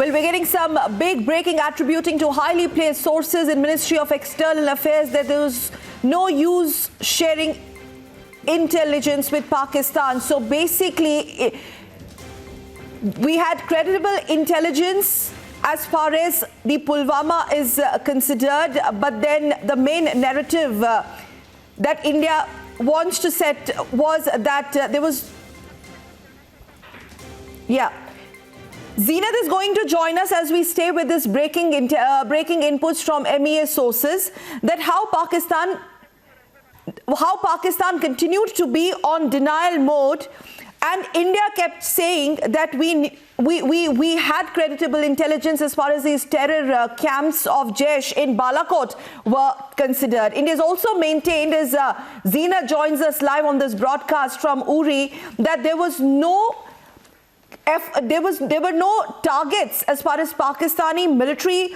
Well, we're getting some big breaking attributing to highly placed sources in Ministry of External Affairs that there was no use sharing intelligence with Pakistan. So basically, we had credible intelligence as far as the Pulwama is considered, but then the main narrative that India wants to set was that there was... Yeah. Zenith is going to join us as we stay with this breaking inputs from MEA sources that how Pakistan continued to be on denial mode, and India kept saying that we had creditable intelligence as far as these terror camps of Jaish in Balakot were considered. India has also maintained, as Zina joins us live on this broadcast from Uri, that there was no there were no targets as far as Pakistani military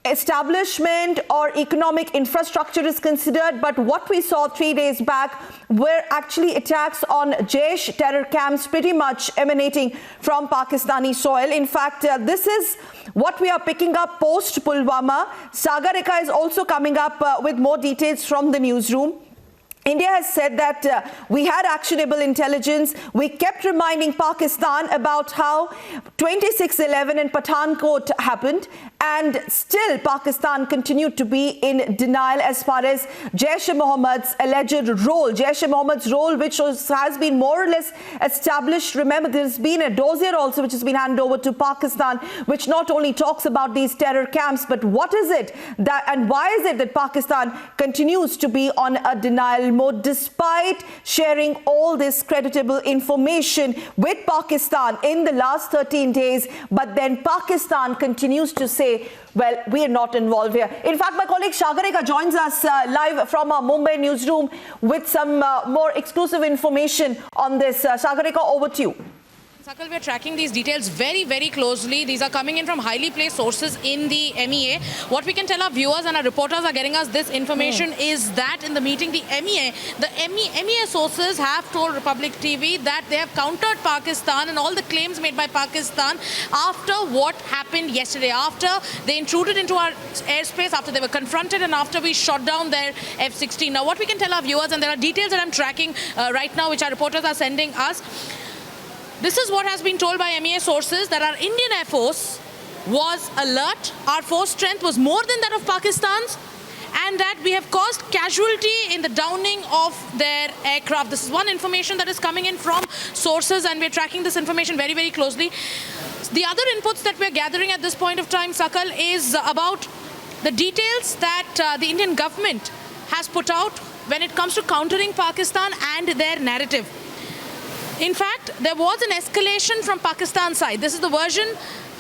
establishment or economic infrastructure is considered, but what we saw 3 days back were actually attacks on Jaish terror camps pretty much emanating from Pakistani soil. In fact, this is what we are picking up post Pulwama. Sagar Rekha is also coming up with more details from the newsroom. India has said that we had actionable intelligence. We kept reminding Pakistan about how 26/11 in Pathankot happened, and still Pakistan continued to be in denial as far as Jaish-e-Mohammed's alleged role. Jaish-e-Mohammed's role, which has been more or less established. Remember, there's been a dossier also which has been handed over to Pakistan, which not only talks about these terror camps, but what is it that and why is it that Pakistan continues to be on a denial mode despite sharing all this creditable information with Pakistan in the last 13 days. But then Pakistan continues to say, well, we are not involved here. In fact, my colleague Sagar Rekha joins us live from our Mumbai newsroom with some more exclusive information on this. Sagar Rekha, over to you. Sakal, we are tracking these details very, very closely. These are coming in from highly placed sources in the MEA. What we can tell our viewers and our reporters are getting us this information is that in the meeting, the MEA sources have told Republic TV that they have countered Pakistan and all the claims made by Pakistan after what happened yesterday, after they intruded into our airspace, after they were confronted and after we shot down their F-16. Now, what we can tell our viewers, and there are details that I'm tracking right now, which our reporters are sending us. This is what has been told by MEA sources, that our Indian Air Force was alert, our force strength was more than that of Pakistan's, and that we have caused casualty in the downing of their aircraft. This is one information that is coming in from sources, and we're tracking this information very, very closely. The other inputs that we're gathering at this point of time, Sakal, is about the details that the Indian government has put out when it comes to countering Pakistan and their narrative. In fact, there was an escalation from Pakistan's side. This is the version,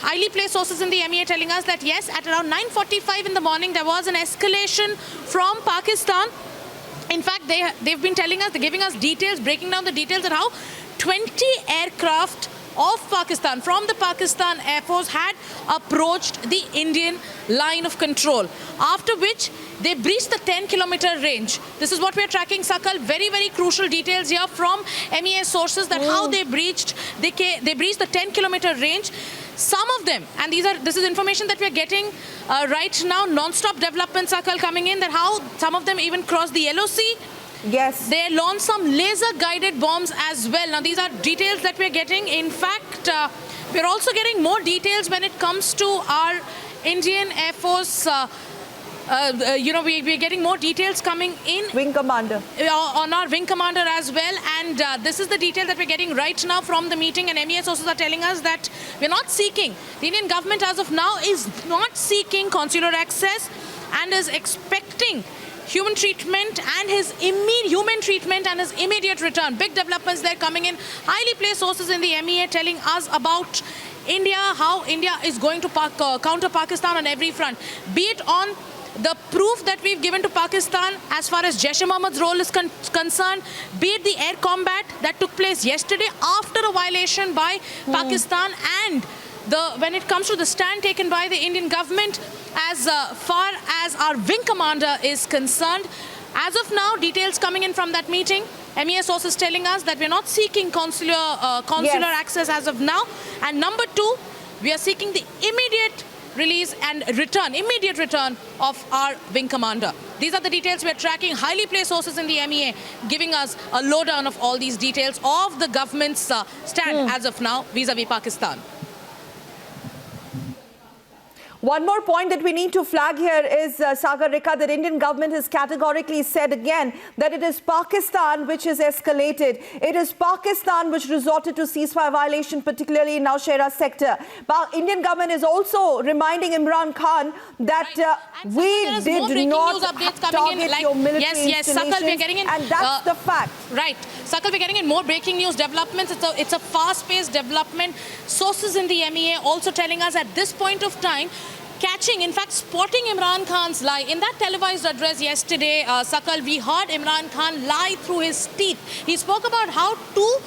highly placed sources in the MEA telling us that yes, at around 9:45 in the morning, there was an escalation from Pakistan. In fact, they've been telling us, they're giving us details, breaking down the details of how 20 aircraft of Pakistan, from the Pakistan Air Force, had approached the Indian line of control, after which they breached the 10-kilometer range. This is what we're tracking, Sakal. Very, very crucial details here from MEA sources that how they breached the 10-kilometer range. Some of them, and this is information that we're getting right now, non-stop developments, Sakal, coming in, that how some of them even crossed the LOC. Yes. They launched some laser-guided bombs as well. Now, these are details that we're getting. In fact, we're also getting more details when it comes to our Indian Air Force. We're getting more details coming in. Wing Commander. On our Wing Commander as well. And this is the detail that we're getting right now from the meeting. And MEA sources are telling us that we're not seeking, the Indian government as of now is not seeking consular access and is expecting human treatment and his immediate return. Big developments there coming in. Highly placed sources in the MEA telling us about India, how India is going to counter Pakistan on every front. Be it on the proof that we've given to Pakistan as far as Jaish-e-Mohammed's role is concerned, be it the air combat that took place yesterday after a violation by Pakistan, and when it comes to the stand taken by the Indian government as far as our Wing Commander is concerned. As of now, details coming in from that meeting, MEA sources telling us that we're not seeking consular access as of now. And number two, we are seeking the immediate release and immediate return of our wing commander. These are the details we are tracking. Highly placed sources in the MEA giving us a lowdown of all these details of the government's stand as of now vis-a-vis Pakistan. One more point that we need to flag here is, Sagar Rekha, that Indian government has categorically said again that it is Pakistan which has escalated. It is Pakistan which resorted to ceasefire violation, particularly in Nowshera sector. But Indian government is also reminding Imran Khan that we did not target your military Sakal, we're getting in, and that's the fact. Right. Sakal, we're getting in more breaking news developments. It's a fast-paced development. Sources in the MEA also telling us at this point of time, catching, in fact, spotting Imran Khan's lie. In that televised address yesterday, Sakal, we heard Imran Khan lie through his teeth. He spoke about how two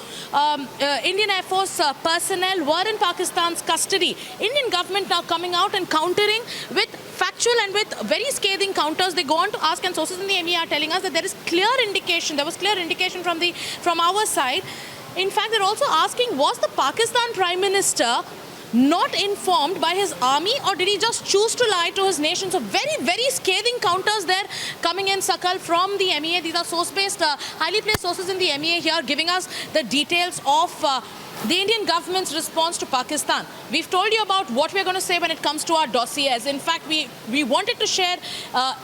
Indian Air Force personnel were in Pakistan's custody. Indian government now coming out and countering with factual and with very scathing counters. They go on to ask, and sources in the MEA are telling us that there was clear indication from our side. In fact, they're also asking, was the Pakistan Prime Minister not informed by his army, or did he just choose to lie to his nation? So very, very scathing counters there coming in, Sakal, from the MEA. These are source-based, highly placed sources in the MEA here giving us the details of the Indian government's response to Pakistan. We've told you about what we're going to say when it comes to our dossiers. In fact, we wanted to share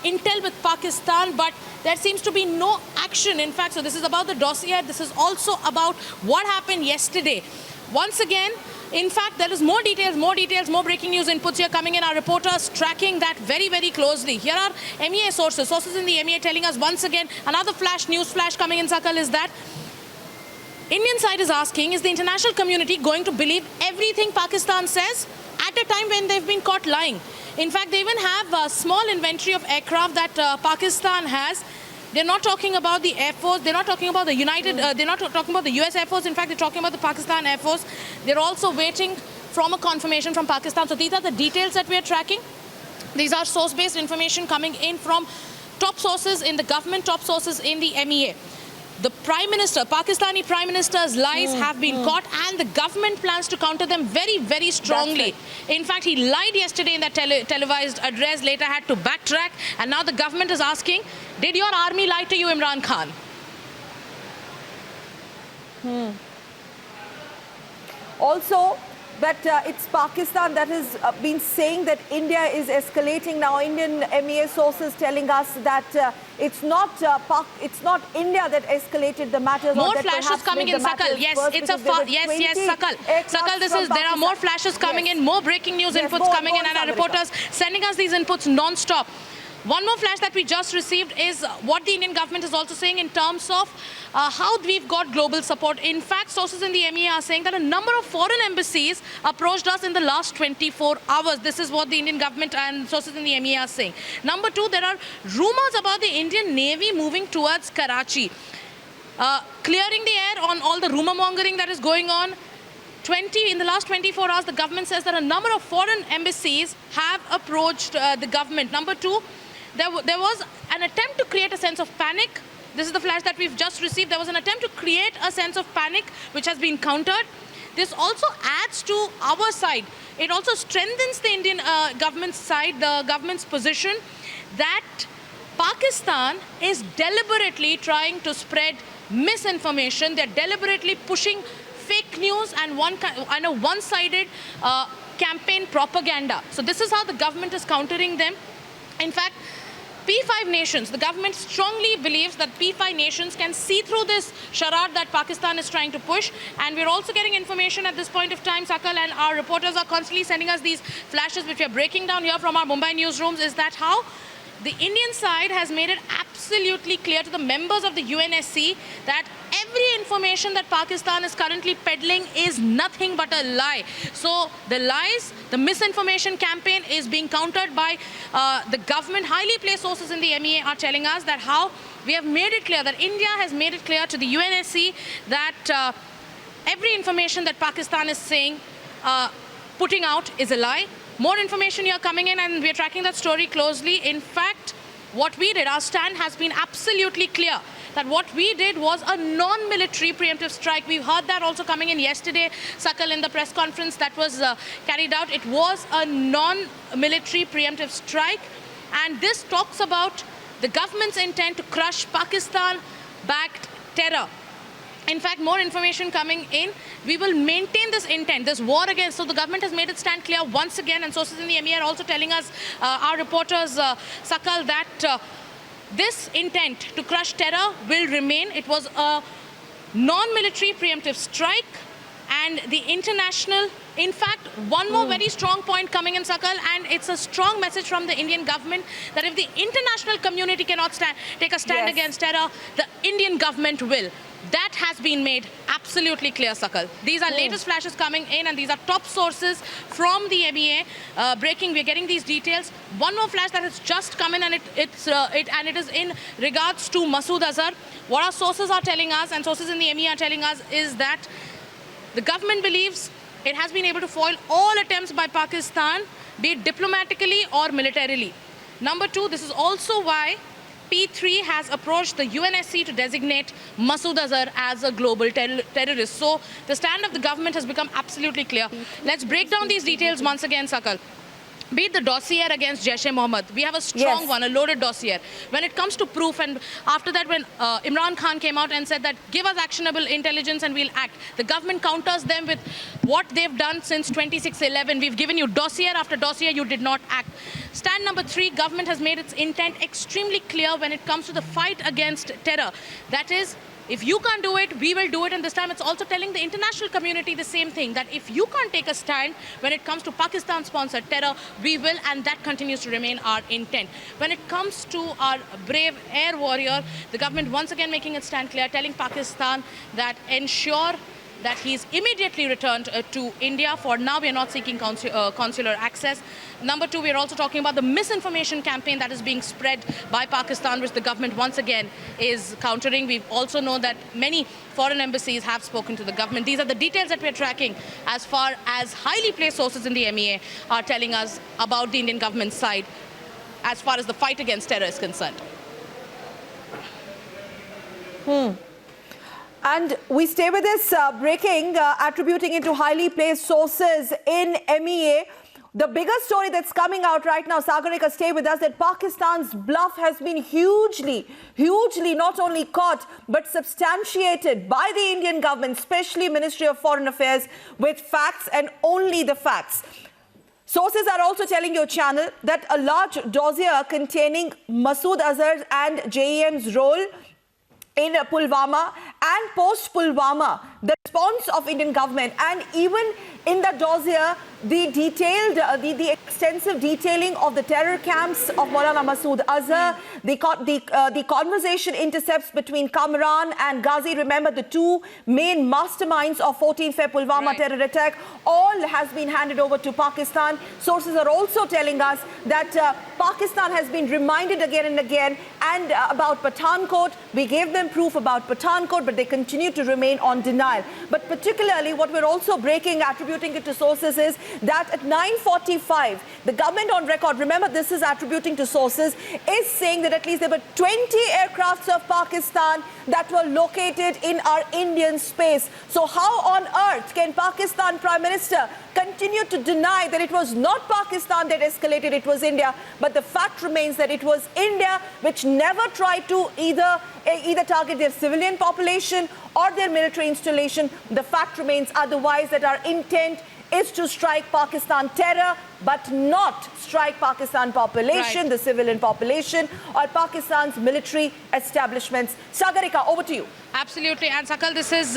intel with Pakistan, but there seems to be no action. In fact, so this is about the dossier. This is also about what happened yesterday. Once again, in fact, there is more details, more breaking news inputs here coming in. Our reporters tracking that very, very closely. Here are MEA sources in the MEA telling us once again, another news flash coming in, Sakal, is that Indian side is asking, is the international community going to believe everything Pakistan says at a time when they've been caught lying? In fact, they even have a small inventory of aircraft that Pakistan has. They're not talking about the Air Force. They're not talking about the they're not talking about the US Air Force. In fact, they're talking about the Pakistan Air Force. They're also waiting from a confirmation from Pakistan. So these are the details that we are tracking. These are source-based information coming in from top sources in the government, top sources in the MEA. The Prime Minister, Pakistani Prime Minister's lies have been caught, and the government plans to counter them very, very strongly. In fact, he lied yesterday in that televised address, later had to backtrack, and now the government is asking, did your army lie to you, Imran Khan? Also, that it's Pakistan that has been saying that India is escalating. Now, Indian MEA sources telling us that it's not India that escalated the matters. More flashes coming in, Sakal. Yes, it's a Sakal. Sakal, there are more flashes coming in, more breaking news inputs coming in, and our reporters sending us these inputs non-stop. One more flash that we just received is what the Indian government is also saying in terms of how we've got global support. In fact, sources in the MEA are saying that a number of foreign embassies approached us in the last 24 hours. This is what the Indian government and sources in the MEA are saying. Number two, there are rumors about the Indian Navy moving towards Karachi, clearing the air on all the rumor mongering that is going on. In the last 24 hours, the government says that a number of foreign embassies have approached the government. Number two, there was an attempt to create a sense of panic. This is the flash that we've just received. There was an attempt to create a sense of panic, which has been countered. This also adds to our side. It also strengthens the Indian government's side, the government's position, that Pakistan is deliberately trying to spread misinformation. They're deliberately pushing fake news and a one-sided campaign propaganda. So this is how the government is countering them. In fact, P5 nations, the government strongly believes that P5 nations can see through this charade that Pakistan is trying to push. And we're also getting information at this point of time, Sakal, and our reporters are constantly sending us these flashes, which we are breaking down here from our Mumbai newsrooms, is that how the Indian side has made it absolutely clear to the members of the UNSC that every information that Pakistan is currently peddling is nothing but a lie. So the lies, the misinformation campaign is being countered by the government. Highly placed sources in the MEA are telling us that how we have made it clear, that India has made it clear to the UNSC that every information that Pakistan is saying, putting out, is a lie. More information here coming in, and we're tracking that story closely. In fact, what we did, our stand has been absolutely clear. that what we did was a non-military preemptive strike. We've heard that also coming in yesterday, Sakal, in the press conference that was carried out. It was a non-military preemptive strike, and this talks about the government's intent to crush Pakistan-backed terror. In fact, more information coming in. We will maintain this intent, this war against. So the government has made it stand clear once again, and sources in the MEA are also telling us, our reporters, Sakal, that this intent to crush terror will remain. It was a non-military preemptive strike, and the international, in fact, one more very strong point coming in, Sakal, and it's a strong message from the Indian government that if the international community cannot take a stand against terror, the Indian government will. That has been made absolutely clear, Sakal. These are latest flashes coming in, and these are top sources from the MEA breaking. We're getting these details. One more flash that has just come in, and it is in regards to Masood Azhar. What our sources are telling us, and sources in the MEA are telling us, is that the government believes it has been able to foil all attempts by Pakistan, be it diplomatically or militarily. Number two, this is also why P3 has approached the UNSC to designate Masood Azhar as a global terrorist. So the stand of the government has become absolutely clear. Let's break down these details once again, Sakal. Be it the dossier against Jaish-e-Mohammed, we have a strong one, a loaded dossier. When it comes to proof, and after that when Imran Khan came out and said that give us actionable intelligence and we'll act, the government counters them with what they've done since 26/11. We've given you dossier after dossier, you did not act. Stand number three, government has made its intent extremely clear when it comes to the fight against terror. That is, if you can't do it, we will do it. And this time it's also telling the international community the same thing, that if you can't take a stand when it comes to Pakistan-sponsored terror, we will, and that continues to remain our intent. When it comes to our brave air warrior, the government once again making it stand clear, telling Pakistan that ensure that he's immediately returned to India. For now, we are not seeking consular access. Number two, we are also talking about the misinformation campaign that is being spread by Pakistan, which the government once again is countering. We also know that many foreign embassies have spoken to the government. These are the details that we are tracking as far as highly placed sources in the MEA are telling us about the Indian government side as far as the fight against terror is concerned. And we stay with this breaking, attributing it to highly placed sources in MEA. The bigger story that's coming out right now, Sagarika, stay with us, that Pakistan's bluff has been hugely not only caught, but substantiated by the Indian government, especially Ministry of Foreign Affairs, with facts and only the facts. Sources are also telling your channel that a large dossier containing Masood Azhar and JEM's role in Pulwama and post-Pulwama, the response of Indian government, and even in the dossier, the detailed, the extensive detailing of the terror camps of Maulana Masood Azhar, the conversation intercepts between Kamran and Ghazi. Remember, the two main masterminds of 14th Feb Pulwama terror attack, all has been handed over to Pakistan. Sources are also telling us that Pakistan has been reminded again and again and about Pathankot. We gave them proof about Pathankot, but they continue to remain on denial. But particularly what we're also breaking, attributing it to sources, is that at 9:45, the government on record, remember this is attributing to sources, is saying that at least there were 20 aircrafts of Pakistan that were located in our Indian space. So how on earth can Pakistan Prime Minister continue to deny that it was not Pakistan that escalated, it was India? But the fact remains that it was India which never tried to either target their civilian population or their military installation. The fact remains otherwise, that our intent is to strike Pakistan terror, but not strike Pakistan population, the civilian population, or Pakistan's military establishments. Sagarika, over to you. Absolutely. And Sakal, this is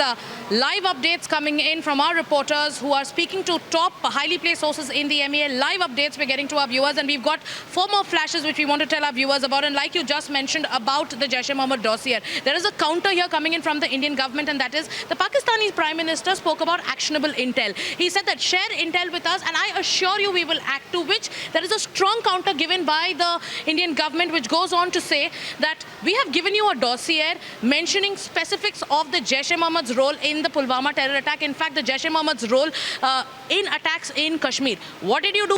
live updates coming in from our reporters who are speaking to top highly placed sources in the MEA. Live updates we're getting to our viewers, and we've got 4 more flashes which we want to tell our viewers about. And like you just mentioned about the Jaish-e-Mohammed dossier, there is a counter here coming in from the Indian government, and that is the Pakistani Prime Minister spoke about actionable intel. He said that share intel with us and I assure you we will act, to which there is a strong counter given by the Indian government, which goes on to say that we have given you a dossier mentioning specifics of the Jaish-e-Mohammed's role in the Pulwama terror attack. In fact, the Jaish-e-Mohammed's role in attacks in Kashmir. What did you do?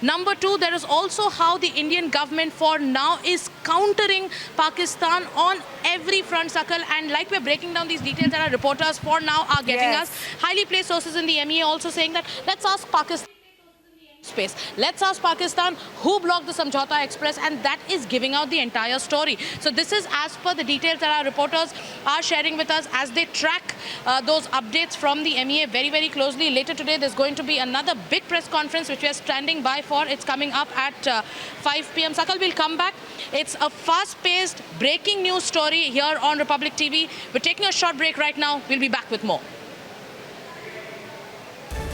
Number two, there is also how the Indian government for now is countering Pakistan on every front, Sakal. And like we're breaking down these details that our reporters for now are getting us, highly placed sources in the MEA also saying that let's ask Pakistan space. Let's ask Pakistan who blocked the Samjhauta Express, and that is giving out the entire story. So this is as per the details that our reporters are sharing with us as they track those updates from the MEA very, very closely. Later today, there's going to be another big press conference which we are standing by for. It's coming up at 5 p.m. Sakal, we'll come back. It's a fast-paced breaking news story here on Republic TV. We're taking a short break right now. We'll be back with more.